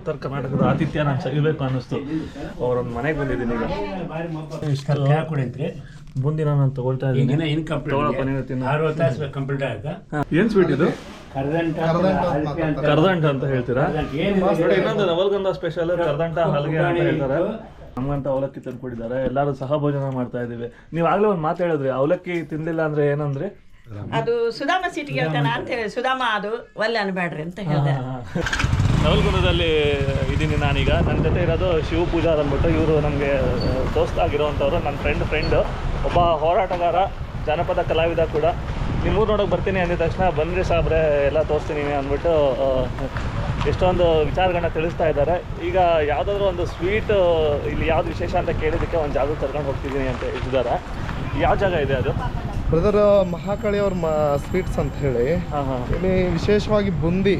ಉತ್ತರ ಕರ್ನಾಟಕದ ಆತಿಥ್ಯ ನಾನು ಸವಿಬೇಕು ಅನ್ನಿಸ್ತು. ಅವ್ರೊಂದು ಮನೆಗೆ ಬಂದಿದ್ದೀನಿ ಈಗ. ಬೂಂದಿನ ನಾನು ತಗೊಳ್ತಾ ಇದ್ದೀನಿ. ಏನ್ ಸ್ವೀಟ್ ಇದು? ಕರದಂಟು ಅಂತ ಹೇಳ್ತೀರಾ? ನೋಡಿ, ಇನ್ನೊಂದು ನವಲಗುಂದ ಸ್ಪೆಷಲ್ ಕರದಂಟ ಹಲ್ಗೆ ಅಂತ ಹೇಳ್ತಾರೆ. ನಮ್ಗಂತ ಅವಲಕ್ಕಿ ತಂದ್ಕೊಟ್ಟಿದ್ದಾರೆ. ಎಲ್ಲರೂ ಸಹ ಭೋಜನ ಮಾಡ್ತಾ ಇದೀವಿ. ನೀವ್ ಆಗ್ಲೇ ಒಂದ್ ಮಾತು ಹೇಳಿದ್ರಿ, ಅವಲಕ್ಕಿ ತಿನ್ಲಿಲ್ಲ ಅಂದ್ರೆ ಏನಂದ್ರೆ ಅದು ಸುಧಾಮ ಸೀಟಿಗೆ ಹೇಳ್ತಾನ ಅಂತ ಹೇಳಿ, ಸುಧಾಮ ಅದು ಒಳ್ಳೆ ಅನ್ಬೇಡ್ರಿ ಅಂತ ಹೇಳಿದೆ. ನವಲಗುಂದದಲ್ಲಿ ಇದ್ದೀನಿ ನಾನೀಗ. ನನ್ನ ಜೊತೆ ಇರೋದು ಶಿವ ಪೂಜಾರ್ ಅಂದ್ಬಿಟ್ಟು. ಇವರು ನಮಗೆ ದೋಸ್ತ ಆಗಿರೋವಂಥವ್ರು, ನನ್ನ ಫ್ರೆಂಡ್ ಒಬ್ಬ ಹೋರಾಟಗಾರ, ಜಾನಪದ ಕಲಾವಿದ ಕೂಡ. ನಿಮ್ಮೂರು ನೋಡೋಕೆ ಬರ್ತೀನಿ ಅಂದಿದ ತಕ್ಷಣ ಬಂದ್ರಿ ಸಾಬ್ರೆ ಎಲ್ಲ ತೋರಿಸ್ತೀನಿ ಅಂದ್ಬಿಟ್ಟು ಎಷ್ಟೊಂದು ವಿಚಾರಗಳನ್ನ ತಿಳಿಸ್ತಾ ಇದ್ದಾರೆ. ಈಗ ಯಾವುದಾದ್ರೂ ಒಂದು ಸ್ವೀಟ್ ಇಲ್ಲಿ ಯಾವ್ದು ವಿಶೇಷ ಅಂತ ಕೇಳಿದ್ದಕ್ಕೆ ಒಂದು ಜಾಗಕ್ಕೆ ಕರ್ಕೊಂಡು ಹೋಗ್ತಿದ್ದೀನಿ ಅಂತ ಹೇಳಿದ್ದಾರೆ. ಯಾವ ಜಾಗ ಇದೆ ಅದು? ಬ್ರದರ್ ಮಹಾಕಾಳಿ ಅವ್ರ ಸ್ವೀಟ್ಸ್ ಅಂತ ಹೇಳಿ. ಇಲ್ಲಿ ವಿಶೇಷವಾಗಿ ಬೂಂದಿ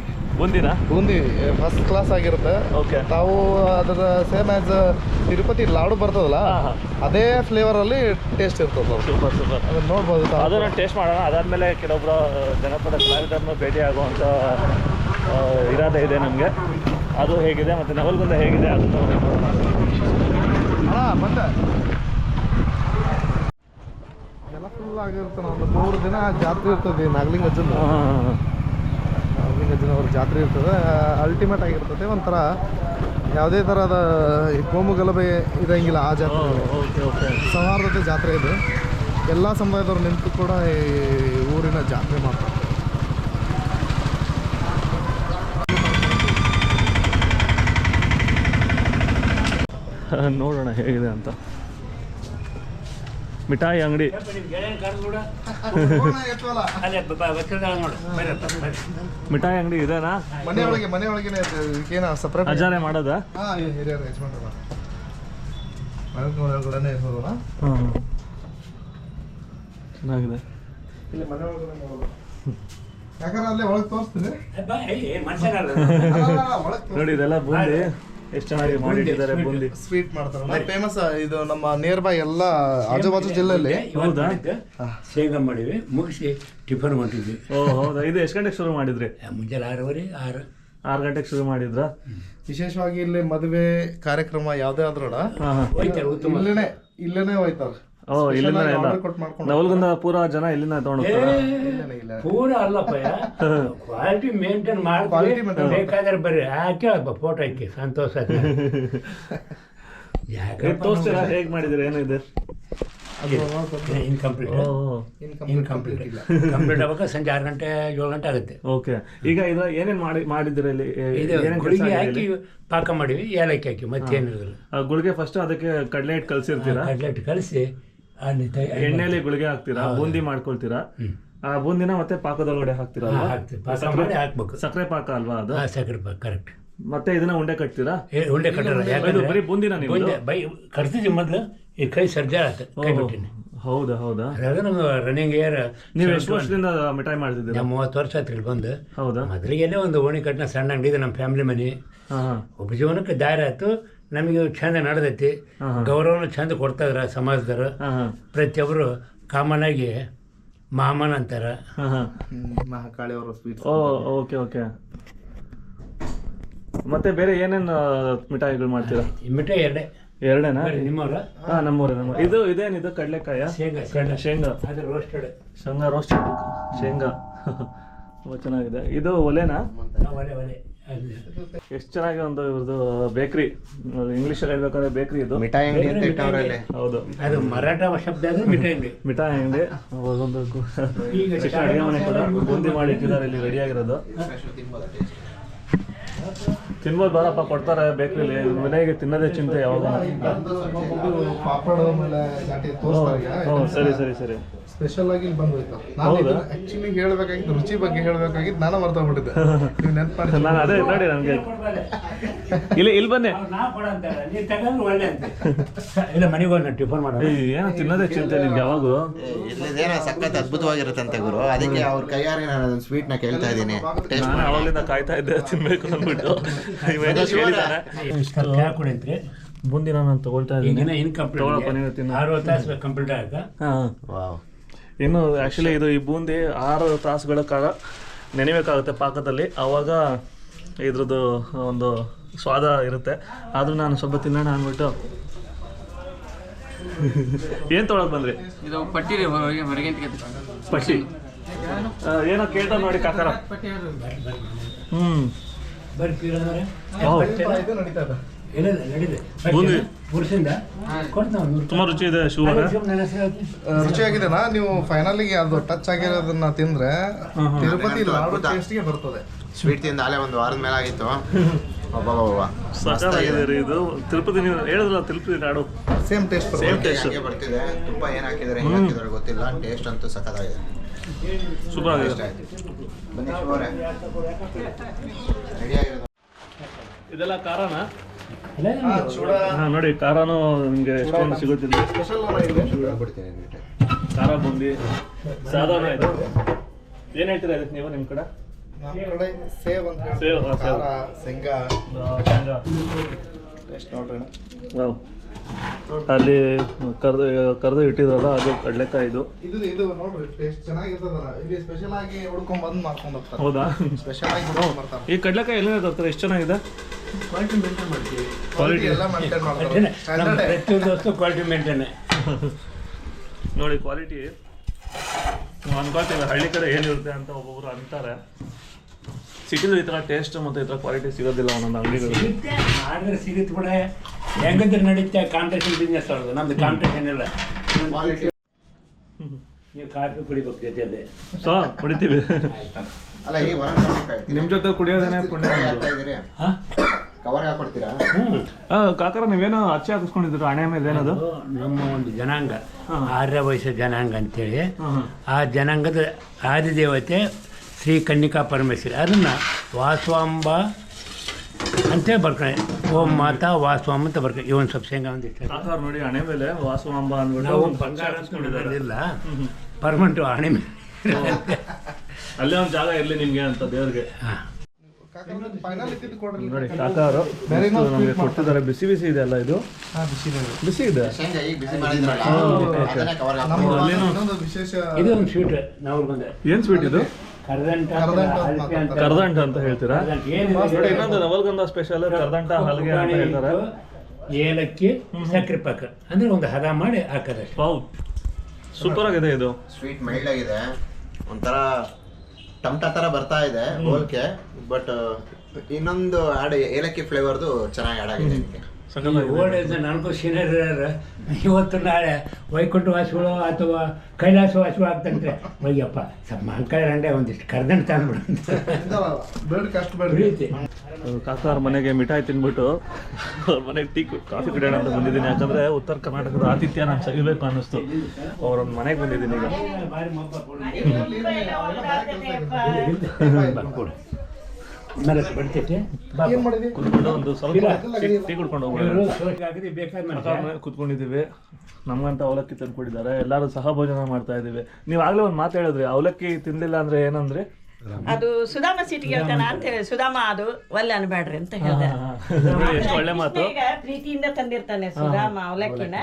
ಫಸ್ಟ್ ಕ್ಲಾಸ್ ಆಗಿರುತ್ತೆ. ಓಕೆ. ತಾವು ಅದರ ಸೇಮ್ ಆಸ್ ತಿರುಪತಿ ಲಾಡು ಬರ್ತದಲ್ಲ, ಅದೇ ಫ್ಲೇವರ್ ಅಲ್ಲಿ ಟೇಸ್ಟ್ ಇರ್ತದೆ. ಸೂಪರ್ ಅದನ್ನ ನೋಡ್ಬೋದು, ಅದನ್ನು ಟೇಸ್ಟ್ ಮಾಡೋಣ. ಅದಾದ್ಮೇಲೆ ಕೆಲವೊಬ್ಬರು ಜನಪದ ಕಲಾವಿದರನ್ನು ಭೇಟಿ ಆಗುವಂಥ ಇರಾದೆ ಇದೆ ನಮಗೆ. ಅದು ಹೇಗಿದೆ ಮತ್ತು ನವಲಗುಂದ ಹೇಗಿದೆ ಅದನ್ನು ಬಂದೆ. ಎಲ್ಲ ಫುಲ್ ಆಗಿರುತ್ತೆ. ಒಂದು 3 ದಿನ ಜಾತ್ರೆ ಇರ್ತದೆ. ನಾಗಲಿಂಗಜ್ಜನ ಅವ್ರ ಜಾತ್ರೆ ಇರ್ತದೆ. ಅಲ್ಟಿಮೇಟ್ ಆಗಿರ್ತದೆ. ಒಂಥರ ಯಾವುದೇ ಥರದ ಕೋಮು ಗಲಭೆ ಇರಂಗಿಲ್ಲ ಆ ಜಾತ್ರೆ. ಸೌಹಾರ್ದತೆ ಜಾತ್ರೆ ಇದೆ. ಎಲ್ಲ ಸಮುದಾಯದವ್ರು ನಿಂತು ಕೂಡ ಈ ಊರಿನ ಜಾತ್ರೆ ಮಾಡ್ತಾರೆ. ನೋಡೋಣ ಹೇಗಿದೆ ಅಂತ. ಮಿಠಾಯಿ ಅಂಗಡಿ. ಮಿಠಾಯಿ ಅಂಗಡಿ ಇದೆನಾ? ಮನೆಯೊಳಗೆ ಸಪ್ರೇಟ್ ಅಜಾರೆ ಮಾಡೋದಾ? ಚೆನ್ನಾಗಿದೆ. ಯಾಕಂದ್ರೆ ಅಲ್ಲೇ ಒಳಗೆ ತೋರಿಸ್ತೀನಿ ನೋಡಿ. ಇದೆಲ್ಲ ಬೂಂದಿ ಎಷ್ಟು ಚೆನ್ನಾಗಿ ಮಾಡಿಟ್ಟಿದ್ದಾರೆ. ಬೂಂದಿ ಸ್ವೀಟ್ ಮಾಡ್ತಾರೆ, ಫೇಮಸ್. ಇದು ನಮ್ಮ ನಿಯರ್ ಬೈ ಎಲ್ಲ ಆಜುಬಾಜು ಜಿಲ್ಲೆಯಲ್ಲಿ. ಹೌದಾ? ಶೇಂಗಾ ಮಾಡಿವಿ, ಮುಗಿಸಿ ಟಿಫನ್ ಮಾಡಿದ್ವಿ. ಹೌದಾ? ಇದು ಎಷ್ಟು ಗಂಟೆಗೆ ಶುರು ಮಾಡಿದ್ರಿ? ಮುಂಜಾನೆ 6 ಗಂಟೆಗೆ ಶುರು ಮಾಡಿದ್ರ? ವಿಶೇಷವಾಗಿ ಇಲ್ಲಿ ಮದುವೆ ಕಾರ್ಯಕ್ರಮ ಯಾವುದೇ ಆದ್ರೂ ಇಲ್ಲೇನೆ ಹೋಯ್ತಾರೆ. ಇಲ್ಲಿಂದ ನವಲಗುಂದ ಪೂರ ಜನ ಇಲ್ಲಿಂದ ತಗೊಂಡೋಗ್ತಾರೆ. ಪೂರ ಅಲ್ಲಪ್ಪ, ಕ್ವಾಲಿಟಿ ಮೇಂಟೈನ್ ಮಾಡಿ ಬೇಕಾದ್ರೆ ಬರ್ರಿ ಹಾಕಿ ಫೋಟೋ ಹಾಕಿ ಸಂತೋಷ. ತೋರಿಸ್ತೀರಾ ಹೇಗೆ ಮಾಡಿದ್ರೆ? ಏನಿದೆ? ಇನ್ಕಂಪ್ಲೀಟ್ ಆಗ್ಬೇಕು. ಸಂಜೆ 6 ಗಂಟೆ 7 ಗಂಟೆ ಆಗುತ್ತೆ. ಓಕೆ. ಈಗ ಇದು ಏನೇನು ಮಾಡಿದ್ದೀರಾ ಇಲ್ಲಿ? ಗುಳಿಗೆ ಹಾಕಿ ಪಾಕ ಮಾಡಿವಿ, ಏಲಕ್ಕಿ ಹಾಕಿ, ಮತ್ತೇನಿಲ್ಲ. ಗುಳಿಗೆ ಫಸ್ಟ್ ಅದಕ್ಕೆ ಕಡಲೆ ಹಿಟ್ಟು ಕಲಸಿರ್ತೀರಾ? ಕಡಲೆ ಹಿಟ್ಟು ಕಲಸಿ ಎಣ್ಣೆಲಿ ಗುಳಿಗೆ ಹಾಕ್ತೀರಾ, ಬೂಂದಿ ಮಾಡ್ಕೊಳ್ತೀರಾ. ಆ ಬೂಂದಿನ ಮತ್ತೆ ಪಾಕದೊಳಗಡೆ ಹಾಕ್ತೀರಾ? ಹಾಕ್ಬೇಕು. ಸಕ್ಕರೆ ಪಾಕ ಅಲ್ವಾ ಅದು? ಸಕ್ಕರೆ ಪಾಕ, ಕರೆಕ್ಟ್. ಮತ್ತೆ ಇದನ್ನ ಉಂಡೆ ಕಟ್ತೀರಾ? ಉಂಡೆ ಕಟ್ಟಲ್ಲ, ಬರೀ ಬೂಂದಿನ ನೀವು ಕಟ್ತಿದ್ವಿ ಮೊದಲು. ಈ ಕೈ ಸರ್ಜಾ ಆಯ್ತು, ಕೈ ಬಿಟ್ಟಿನಿ. ಹೌದಾ? ಅದಾಗ ನಮ್ಗೆ ರನ್ನಿಂಗ್ ಏರ್. ನೀವು ಎಷ್ಟು ವರ್ಷದಿಂದ ಮಿಠಾಯಿ ಮಾಡ್ತಿದ್ದೀರಾ? 30 ವರ್ಷ ಆಯ್ತು ಇಲ್ಲಿ ಬಂದು. ಹೌದಾ? ಮೊದಲಿಗೆಲ್ಲೇ ಒಂದು ಓಣಿ ಕಟ್ಟಿನ ಸಣ್ಣ ಅಂಗಡಿ ಇದೆ, ನಮ್ಮ ಫ್ಯಾಮಿಲಿ ಮನೆ. ಉಪಜೀವನಕ್ಕೆ ದಾರಿ ಆಯ್ತು. ನಮಗೆ ಚಂದ ನಡೆದೈತಿ. ಗೌರವನ ಚಂದ ಕೊಡ್ತಾಯಿದ್ರ ಸಮಾಜದವರು. ಪ್ರತಿಯೊಬ್ಬರು ಕಾಮನ್ ಆಗಿ ಮಾಮನ್ ಅಂತಾರ. ಮಹಾಕಾಳಿ ಅವರ ಸ್ವೀಟ್. Okay okay. ಮತ್ತೆ ಬೇರೆ ಏನೇನು ಮಿಠಾಯಿಗಳು ಮಾಡ್ತೀರಾ? ಮಿಠಾಯಿ ಎರಡೇನಾ? ನಿಮ್ಮವ್ರ? ನಮ್ಮೂರೇ. ಇದು ಇದೇನಿದು? ಕಡಲೆಕಾಯ? ಶೇಂಗಾ ರೋಸ್ಟೆಡ್. ಶೇಂಗಾ ತುಂಬ ಚೆನ್ನಾಗಿದೆ. ಇದು ಒಲೆನಾ? ಒಲೆ. ಎಷ್ಟು ಚೆನ್ನಾಗಿ ಒಂದು ಇವ್ರದ್ದು ಬೇಕ್ರಿ. ಇಂಗ್ಲಿಷಲ್ಲಿ ಹೇಳ್ಬೇಕಾದ್ರೆ ಬೇಕ್ರಿ ಇದು. ಮಿಠಾಯಿ ಅಂಗಡಿ ಅಂತ ಇಟ್ಟವ್ರಲ್ಲೇ. ಹೌದು, ಅದು ಮರಾಠ ಶಬ್ದ. ಮಿಠಾಯಿ ಅಂಗಡಿ. ಒಂದು ಚಿಕ್ಕ ಅಡುಗೆ ಮನೆ ಕೂಡ ಬೂಂದಿ ಮಾಡಿ ಇಟ್ಟಿದ್ದಾರೆ ಇಲ್ಲಿ ರೆಡಿಯಾಗಿರೋದು. ತಿನ್ಬೋದು, ಬಾರಪ್ಪ, ಕೊಡ್ತಾರೆ ಬೇಕ್ರಿಲಿ. ಮನೆಗೆ ತಿನ್ನೋದೇ ಚಿಂತೆ ಯಾವಾಗ. ಸರಿ. ಸ್ಪೆಷಲ್ ಆಗಿ ಇಲ್ಲಿ ಬಂದೋಯ್ತು. ನಾನು ಆಕ್ಚುಲಿ ಹೇಳ್ಬೇಕಾಗಿತ್ತು, ರುಚಿ ಬಗ್ಗೆ ಹೇಳ್ಬೇಕಾಗಿತ್ತು, ನಾನು ಮರ್ತೋಗ್ಬಿಟ್ಟಿದ್ದೆ. ನೀವು ನೆನಪು ಮಾಡಿ. ನಾನು ಅದೇ ನೋಡಿ, ನನಗೆ ಇಲ್ಲಿ ಬನ್ನಿ. ಇಲ್ಲ, ಮನೆಗೆ ಹೋಗಿ ಟಿಫನ್ ಮಾಡೋಣ. ಏನೋ ತಿನ್ನೋದೇ ಚಿಂತೆ ನಿಮ್ಗೆ ಯಾವಾಗೂ. ಇಲ್ಲಿದೇನೋ ಸಖತ್ ಅದ್ಭುತವಾಗಿರುತ್ತಂತೆ ಗುರು. ಅದಕ್ಕೆ ಅವ್ರ ಕೈಯಾರೆ ನಾನು ಅದನ್ನ ಸ್ವೀಟ್ ನ ಕೇಳ್ತಾ ಇದ್ದೀನಿ. ನಾನು ಅವಾಗಲಿಂದ ಕಾಯ್ತಾ ಇದ್ದೆ ತಿನ್ಬೇಕು ಅಂದ್ಬಿಟ್ಟು. ಬೂಂದಿನ ನಾನು ತಗೊಳ್ತಾ ಇದ್ದೀನಿ. ಕಂಪ್ಲೀಟ್ ಆಗ ಇನ್ನು ಆ್ಯಕ್ಚುಲಿ ಈ ಬೂಂದಿ 6 ತಾಸುಗಳ ಕಾಲ ನೆನೆಬೇಕಾಗುತ್ತೆ ಪಾಕದಲ್ಲಿ. ಆವಾಗ ಇದ್ರದ್ದು ಒಂದು ಸ್ವಾದ ಇರುತ್ತೆ. ಆದರೂ ನಾನು ಸ್ವಲ್ಪ ತಿನ್ನೋಣ ಅಂದ್ಬಿಟ್ಟು ಏನು ತೊಗೊಳಕ್ ಬಂದ್ರಿ? ಇದು ಪಟ್ಟಿ ರೀ, ಹೊರಗೆ ಪಟ್ಟಿ ಏನೋ ಕೇಳ್ತಾ ನೋಡಿ ಕಾಕಾರ. ಬೂಂದಿ ತುಂಬಾ ರುಚಿ ಇದೆ. ಶಿವಾಗ ರುಚಿಯಾಗಿದೆನಾ? ನೀವು ಫೈನಲಿಗೆ ಅದು ಟಚ್ ಆಗಿರೋದನ್ನ ತಿಂದ್ರೆ ತಿರುಪತಿ ಲಾಡು ಟೇಸ್ಟ್ಗೆ ಬರ್ತದೆ. ಸ್ವೀಟ್ ತಿಂದ ಅಲ್ಲೇ ಒಂದು ವಾರದ ಮೇಲೆ ಆಗಿತ್ತು. ಸಖತ್ತಾಗಿದೆ ರೀ ಇದು. ತಿರುಪತಿ ನೀವು ಹೇಳಿದ್ರಲ್ಲ, Tirupati laddu same taste. Same taste ಬರ್ತಿದೆ. ತುಪ್ಪ ಏನು ಹಾಕಿದ್ದಾರೆ, ಹೆಂಗೆ ಹಾಕಿದ್ದಾರೆ ಗೊತ್ತಿಲ್ಲ. ಟೇಸ್ಟ್ ಅಂತೂ ಸಖತ್ತಾಗಿದೆ, ಸೂಪರ್ ಆಗಿದೆ. ಬನ್ನಿ ಶಿವರೇ, ರೆಡಿ ಆಗಿರೋದು. ಇದೆಲ್ಲ ಖಾರನಾ? ನೋಡಿ ಖಾರನೂ ನಿಮಗೆ ಎಷ್ಟೊಂದು ಸಿಗುತ್ತಿಲ್ಲ. ಕೊಡ್ತೀನಿ ನಿಮಗೆ ಖಾರ ಬೂಂದಿ ಸಾಧಾರಣ ಇದು. ಏನು ಹೇಳ್ತೀರಾ ಇದಕ್ಕೆ ನೀವು ನಿಮ್ಮ ಕಡೆ? ನಮ್ಮ ಕಡೆ ಸೇವ್ ಅಂತ ಸೇವ್, ಖಾರ, ಶೇಂಗಾ ಟೇಸ್ಟ್ ನೋಡ್ರಿ. ವಾವ್. ಅಲ್ಲಿ ಕರೆದು ಇಟ್ಟಿದ್ರಲ್ಲ ಅದು ಕಡಲೆಕಾಯಿ. ಇದು ಇದು ನೋಡ್ರಿ ಟೇಸ್ಟ್ ಚೆನ್ನಾಗಿರ್ತದಲ್ಲ. ಇಲ್ಲಿ ಸ್ಪೆಷಲ್ ಆಗಿ ಹುಡ್ಕೊಂಡ್ ಬಂದು ಮಾಡ್ಕೊಂಡು ಹೋಗ್ತಾರೆ. ಹೌದಾ? ಸ್ಪೆಷಲ್ ಆಗಿ ಹುಡ್ಕೊಂಡ್ ಬರ್ತಾರೆ. ಈ ಕಡಲೆಕಾಯಿ ಎಲ್ಲಿಂದ ತರ್ತಾರೆ? ಎಷ್ಟು ಚೆನ್ನಾಗಿದೆ. ಕ್ವಾಲಿಟಿ ಮೇಂಟೈನ್ ಮಾಡ್ತೀವಿ. ಕ್ವಾಲಿಟಿ ಎಲ್ಲ ಮೇಂಟೈನ್ ಮಾಡ್ತಾರೆ. ಸ್ಟ್ಯಾಂಡರ್ಡ್ ಪ್ರತಿಯೊಂದು ಕ್ವಾಲಿಟಿ ಮೇಂಟೈನ್. ನೋಡಿ ಕ್ವಾಲಿಟಿ. ನಾವು ಅನ್ಕೊಳ್ತೀವಿ ಹಳ್ಳಿ ಕಡೆ ಏನಿರುತ್ತೆ ಅಂತ ಒಬ್ಬೊಬ್ರು ಅಂತಾರೆ. ಸಿಟಿಲಿ ಈ ಥರ ಟೇಸ್ಟ್ ಮತ್ತು ಈ ಥರ ಕ್ವಾಲಿಟಿ ಸಿಗೋದಿಲ್ಲ ಒಂದೊಂದು ಅಂಗಡಿಗಳು. ಮಾಡಿದ್ರೆ ಸಿಗುತ್ತೆ ಕೂಡ. ಹೆಂಗಂದ್ರೆ ನಡೀತೆ ಕಾಂಪಿಟೇಷನ್ ಬಿಸ್ನೆಸ್ ಅವ್ರದ್ದು. ನಮ್ದು ಕಾಂಪಿಟೇಷನ್ ಇಲ್ಲ. ನೀವು ಕಾಫಿ ಕುಡಿಬೇಕು ಜೊತೆ. ಸೊ ಕುಡಿತೀವಿ. ಅಲ್ಲ, ಈ ನಿಮ್ಮ ಜೊತೆ ಕುಡಿಯೋದೇನೆ ಪುಣ್ಯ. ಕವರ್ ಹಾಕೊಡ್ತೀರಾ? ಕಾಕರ ನೀವೇನೋ ಅಚ್ಚೆ ಹಾಕಿಸ್ಕೊಂಡಿದ್ರು ಹಣೆ ಮೇಲೆ. ಏನದು? ನಮ್ಮ ಒಂದು ಜನಾಂಗ, ಆರ್ಯ ವಯಸ್ಸ ಜನಾಂಗ ಅಂತೇಳಿ. ಆ ಜನಾಂಗದ ಆದಿದೇವತೆ ಶ್ರೀ ಕನ್ನಿಕಾ ಪರಮೇಶ್ವರಿ. ಅದನ್ನು ವಾಸವಾಂಬ ಅಂತೇಳಿ ಬರ್ಕೊಳ್ಳಿ. ಓಂ ಮಾತಾ ವಾಸವಾಂಬ ಅಂತ ಬರ್ಕೊಳ್ಳಿ. ಇವನ್ ಸ್ವಲ್ಪ ಶೇಂಗಾ ಒಂದಿಷ್ಟು ಕಾಕರ್ ನೋಡಿ ಹಣೆ ಮೇಲೆ ವಾಸವಾಂಬ ಅಂದ್ಬಿಟ್ಟು ನಾವು ಬಂಗಾರ ಇಲ್ಲ ಪರ್ಮನೆಂಟ್ ಹಣೆ ಮೇಲೆ. ಅಲ್ಲೇ ಒಂದು ಜಾಗ ಇರಲಿ ನಿಮಗೆ ಅಂತ ದೇವ್ರಿಗೆ. ಫೈನಲ್ ಇದ್ದಿದ್ದು ಕೊಡ್ರಿ. ನೋಡಿ ಕಾಕಾರು ನಮಗೆ ಕೊಟ್ಟಿದ್ದಾರೆ. ಬಿಸಿ ಬಿಸಿ ಇದೆ ಅಲ್ಲ ಇದು? ಬಿಸಿ ಇದೆ. ಶೇಂಗಾ ಈಗ ಬಿಸಿ ಮಾಡಿದ್ರಲ್ಲ, ಅದನ್ನೇ ಕವರ್ ಇನ್ನೊಂದು ವಿಶೇಷ ಇದು ಒಂದು ಸ್ವೀಟ್ ನಾವು ಬಂದೆ. ಏನು ಸ್ವೀಟ್ ಇದು? ಕರದಂಟ ಅಂತ ಹೇಳ್ತೀರಾ? ಏನಿದೆ ನೋಡಿ ಇನ್ನೊಂದು ನವಲಗುಂದ ಸ್ಪೆಷಲ್ ಕರದಂಟ ಹಲ್ಗೆ ಅಂತ ಹೇಳ್ತಾರೆ. ಏಲಕ್ಕಿ, ಸಕ್ಕರೆ ಪಾಕ ಅಂದ್ರೆ ಒಂದು ಹದ ಮಾಡಿ ಹಾಕದೆ. ವಾವ್, ಸೂಪರ್ ಆಗಿದೆ ಇದು. ಸ್ವೀಟ್ ಮೈಲ್ಡ್ ಆಗಿದೆ, ಒಂಥರ ಟಮಟ ತರ ಬರ್ತಾ ಇದೆ ಹೋಲ್ಕೆ. ಬಟ್ ಇನ್ನೊಂದು ಆಡ್ ಏಲಕ್ಕಿ ಫ್ಲೇವರ್ದು ಚೆನ್ನಾಗಿ ಆಡ್ ಆಗಿದೆ ಇದಕ್ಕೆ. ಓಲ್ಡ್ ಏಜ್ ನನಗೂ ಸೀನಿಯರ್ ಇವತ್ತು ನಾಳೆ ವೈಕುಂಠ ವಾಸಿಗಳು ಅಥವಾ ಕೈಲಾಸ ವಾಸಿಗಳು ಆಗ್ತಂತೆ. ಅಯ್ಯಪ್ಪ ಸ್ವಲ್ಪ ಮಂಕಾಯಿ ರಂಡೆ ಒಂದಿಷ್ಟು ಕರ್ದಂಡು ತಂದ್ಬಿಡು ಬೇಡ ಅಷ್ಟು ಬೇಡ. ಪ್ರೀತಿ. ಕಾಕಾರ ಮನೆಗೆ ಮಿಠಾಯಿ ತಿನ್ಬಿಟ್ಟು ಅವ್ರ ಮನೆಗೆ ಕಾಫಿ ಕುಡಿಯೋಣ ಅಂತ ಬಂದಿದ್ದೀನಿ. ಯಾಕಂದ್ರೆ ಉತ್ತರ ಕರ್ನಾಟಕದ ಆತಿಥ್ಯ ನಾನು ಸವಿಬೇಕು ಅನ್ನಿಸ್ತು. ಅವ್ರೊಂದು ಮನೆಗೆ ಬಂದಿದ್ದೀನಿ ಈಗ. ಬರ್ತೈತೆ ಕುತ್ಕೊಂಡು ಒಂದು ಸ್ವಲ್ಪ ಟೀ ಕುಡ್ಕೊಂಡು ಹೋಗ್ಬಿಡೋಣ. ಬೇಕಾದ್ರೆ ಕುತ್ಕೊಂಡಿದ್ದೀವಿ. ನಮ್ಗಂತ ಅವಲಕ್ಕಿ ತಂದು ಕೊಟ್ಟಿದ್ದಾರೆ. ಎಲ್ಲರೂ ಸಹ ಭೋಜನ ಮಾಡ್ತಾ ಇದ್ದೀವಿ. ನೀವು ಆಗ್ಲೇ ಒಂದು ಮಾತು ಹೇಳಿದ್ರಿ, ಅವಲಕ್ಕಿ ತಿನ್ಲಿಲ್ಲ ಅಂದ್ರೆ ಏನಂದ್ರೆ ಅದು ಸುಧಾಮ ಸೀಟಿಗೆ ಹೇಳ್ತಾನ ಅಂತ ಹೇಳಿ. ಸುಧಾಮ ಅದು ಒಲ್ಲೆ ಅನ್ಬೇಡ್ರಿ ಅಂತ ಹೇಳಿದೆ. ಎಷ್ಟು ಒಳ್ಳೆ ಮಾತು. ಈಗ ಪ್ರೀತಿಯಿಂದ ತಂದಿರ್ತಾನೆ ಸುಧಾಮ ಅವಲಕ್ಕಿನ,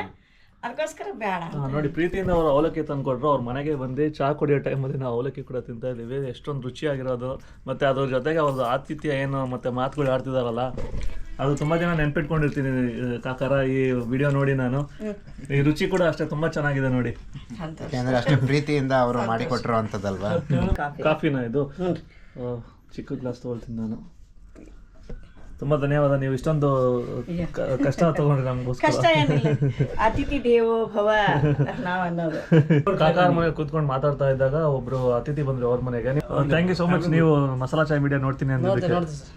ಅದಕ್ಕೋಸ್ಕರ ಬೇಡ. ನೋಡಿ ಪ್ರೀತಿಯಿಂದ ಅವರು ಅವಲಕ್ಕಿ ತಂದು ಕೊಟ್ಟರು. ಅವ್ರ ಮನೆಗೆ ಬಂದು ಚಹಾ ಕುಡಿಯೋ ಟೈಮಲ್ಲಿ ನಾವು ಅವಲಕ್ಕಿ ಕೂಡ ತಿಂತಾ ಇದ್ದೀವಿ. ಎಷ್ಟೊಂದು ರುಚಿಯಾಗಿರೋದು. ಮತ್ತು ಅದ್ರ ಜೊತೆಗೆ ಅವ್ರದ್ದು ಆತಿಥ್ಯ ಏನು ಮತ್ತು ಮಾತುಗಳು ಆಡ್ತಿದಾರಲ್ಲ, ಅದು ತುಂಬ ಜನ ನೆನ್ಪಿಟ್ಕೊಂಡಿರ್ತೀನಿ ಕಾಕಾರ ಈ ವಿಡಿಯೋ ನೋಡಿ ನಾನು. ಈ ರುಚಿ ಕೂಡ ಅಷ್ಟೇ ತುಂಬ ಚೆನ್ನಾಗಿದೆ ನೋಡಿ. ಯಾಕಂದ್ರೆ ಅಷ್ಟೇ ಪ್ರೀತಿಯಿಂದ ಅವರು ಮಾಡಿಕೊಟ್ಟಿರೋ ಅಂಥದ್ದಲ್ವಾ. ಕಾಫಿನ ಇದು ಚಿಕ್ಕ ಗ್ಲಾಸ್ ತೊಗೊಳ್ತೀನಿ ನಾನು. ತುಂಬ ಧನ್ಯವಾದ. ನೀವು ಇಷ್ಟೊಂದು ಕಷ್ಟ ತಗೊಂಡ್ರಿ ನಮಗೋಸ್ಕರ. ಕಷ್ಟ ಏನಿಲ್ಲ, ಅತಿಥಿ ದೇವೋ ಭವ ನಾವ್ ಅನ್ನೋದು. ಕಾಕಾರ ಮನೆಗೆ ಕೂತ್ಕೊಂಡು ಮಾತಾಡ್ತಾ ಇದ್ದಾಗ ಒಬ್ರು ಅತಿಥಿ ಬಂದ್ರು ಅವ್ರ ಮನೆಗೆ. Thank you so much. ನೀವು ಮಸಾಲಾ ಚಾಯ್ ಮೀಡಿಯಾ ನೋಡ್ತೀನಿ ಅನ್ನೋದಕ್ಕೆ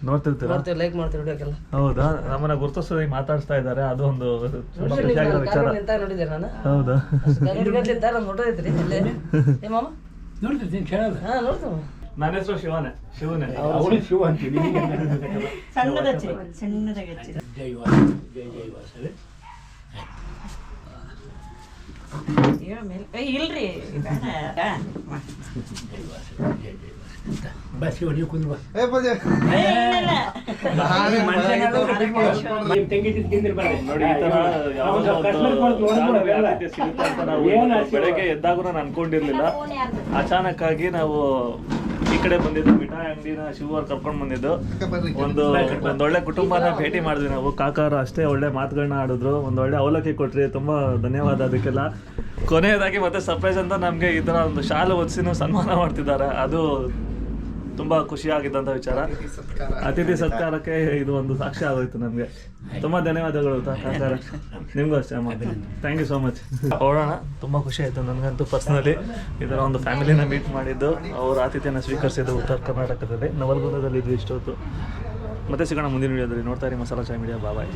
ನೋಡ್ತಿರ್ತೀರಾ? ಲೈಕ್ ಮಾಡ್ತೀವಿ. ಹೌದಾ? ನಮ್ಮನ್ನ ಗುರುತಿಸೋದಕ್ಕೆ ಮಾತಾಡಿಸ್ತಾ ಇದ್ದಾರೆ. ಅದು ಒಂದು ಖುಷಿಯಾಗಿರೋ ವಿಚಾರ. ಹೌದಾ? ನೋಡ್ತಿರ್ತೀನಿ ಕೇಳಲ್ಲ. ನನ್ನ ಹೆಸರು ಶಿವನೇ. ಅವಳು ಶಿವ ಅಂತೀವಿ. ಸಣ್ಣದ ಸಣ್ಣದಾಗಿ ಜೈ ವಾಸ, ಜೈ ಜೈ ವಾಸವೇ. ಇಲ್ರಿ ಬಾ ಶಿವ, ನೀವು ಕುಂದ್ರು ಬಾ. ನೋಡಿ ಈ ತರ ಬೆಳಗ್ಗೆ ಎದ್ದಾಗೂ ನಾನು ಅನ್ಕೊಂಡಿರ್ಲಿಲ್ಲ. ಅಚಾನಕ್ ಆಗಿ ನಾವು ಈ ಕಡೆ ಬಂದಿದ್ದು ಮಿಠಾಯಿ ಅಂಗಡಿನ ಶಿವರ್ ಕರ್ಕೊಂಡು ಬಂದಿದ್ದು ಒಂದೊಳ್ಳೆ ಕುಟುಂಬನ ಭೇಟಿ ಮಾಡಿದ್ವಿ ನಾವು. ಕಾಕಾರ ಅಷ್ಟೇ ಒಳ್ಳೆ ಮಾತುಗಳನ್ನ ಆಡಿದ್ರು, ಒಂದೊಳ್ಳೆ ಅವಲಕ್ಕಿ ಕೊಟ್ರಿ, ತುಂಬ ಧನ್ಯವಾದ ಅದಕ್ಕೆಲ್ಲ. ಕೊನೆಯದಾಗಿ ಮತ್ತೆ ಸರ್ಪ್ರೈಸ್ ಅಂತ ನಮಗೆ ಈ ಥರ ಒಂದು ಶಾಲು ಹೊದಿಸಿನೂ ಸನ್ಮಾನ ಮಾಡ್ತಿದ್ದಾರೆ. ಅದು ತುಂಬ ಖುಷಿಯಾಗಿದ್ದಂಥ ವಿಚಾರ. ಅತಿಥಿ ಸತ್ಕಾರಕ್ಕೆ ಇದು ಒಂದು ಸಾಕ್ಷಿ ಆಗೋಯ್ತು ನಮಗೆ. ತುಂಬ ಧನ್ಯವಾದಗಳು ಕಾಕಾರ, ನಿಮಗೂ ಅಷ್ಟೇ ಅಮ್ಮ. Thank you so much. ಹೊರಡೋಣ. ತುಂಬ ಖುಷಿ ಆಯಿತು ನನಗಂತೂ ಪರ್ಸ್ನಲಿ ಈ ಥರ ಒಂದು ಫ್ಯಾಮಿಲಿನ ಮೀಟ್ ಮಾಡಿದ್ದು, ಅವರ ಆತಿಥ್ಯನ ಸ್ವೀಕರಿಸಿದ್ದು ಉತ್ತರ ಕರ್ನಾಟಕದಲ್ಲಿ ನವಲಗುಂದದಲ್ಲಿ ಇದ್ದು ಇಷ್ಟೊತ್ತು. ಮತ್ತೆ ಸಿಗೋಣ ಮುಂದಿನ ವಿಡಿಯೋದಲ್ಲಿ. ನೋಡ್ತಾ ಇರಿ ಮಸಾಲಾ ಚಾಯ್ ಮೀಡಿಯಾ. ಬಾಯ್.